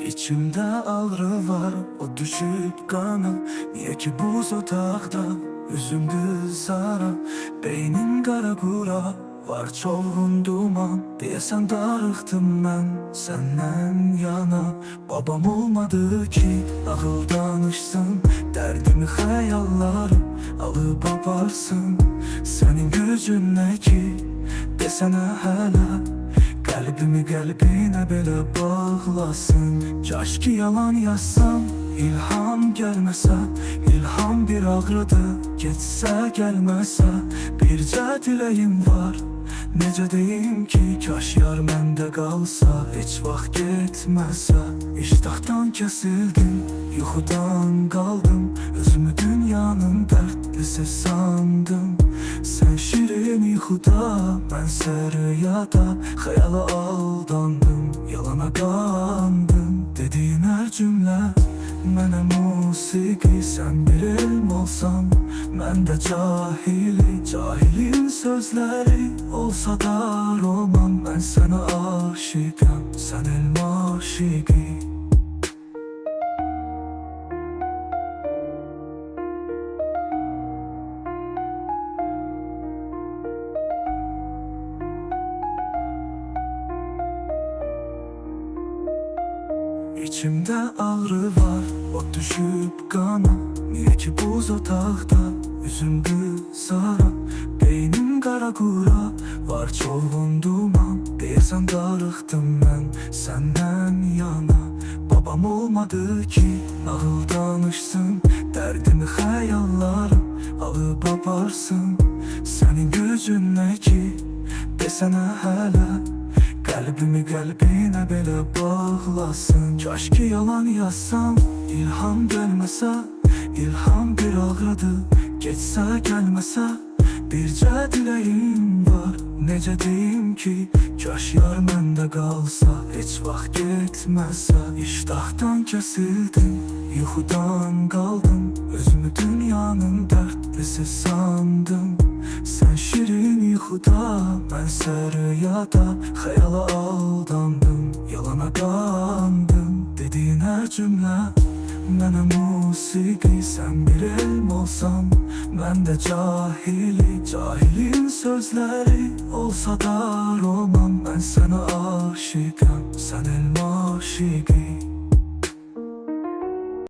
İçimde ağrı var, o düşüp kanım. Niye ki buz otaqda, üzüm qızara. Beynim qara qura, var çolğun duman. Deyəsən darıxdım mən səndən yana. Babam olmadı ki, ağıl danışsın. Dərdimi xəyallarım alıp aparsın. Sənin gücün nə ki, desənə hələ. Qəlbimi qəlbinə belə bağlasın. Kaş ki yalan yazsam, ilham gəlməsə. İlham bir ağrıdır, getsə gəlməsə. Bircə diləyim var, necə deyim ki, kaş yar məndə qalsa, heç vaxt getməsə. İştahdan kəsildim, yuxudan qaldım. Özümü dünyanın dərdlisi sandım. Sen şirin yuxuda, mənsə rüyada. Xəyala aldandım, yalana qandım. Dediyin hər cümlə mənə musiqi. Sən bir elm olsan, mən də cahili. Cahilin sözləri olsa da roman. Mən sənə aşiqəm, sən elm aşiqi. İçimde ağrı var, o düşüp kana. Niye ki buz otaqda, üzüm qızara. Beynim qara qura, var çolğun duman. Deyəsən darıxdım mən səndən yana. Babam olmadı ki, ağıl danışsın. Dərdimi xəyallarım alıp aparsın. Sənin gücün nə ki, desənə hələ. Qəlbimi qəlbinə belə bağlasın. Kaş ki yalan yazsam, ilham gəlməsə. İlham bir ağrıdır, getsə gəlməsə. Bircə diləyim var, necə deyim ki, kaş yar məndə qalsa, heç vaxt getməsə. İştahdan kəsildim, yuxudan qaldım. Özümü dünyanın dərdlisi sandım. Sen şirin yuxuda, mənsə rüyada. Xəyala aldandım, yalana qandım. Dediyin hər cümlə mənə musiqi. Sən bir elm olsan, mən də cahili. Cahilin sözləri olsa da roman. Mən sənə aşiqəm, sən elm aşiqi.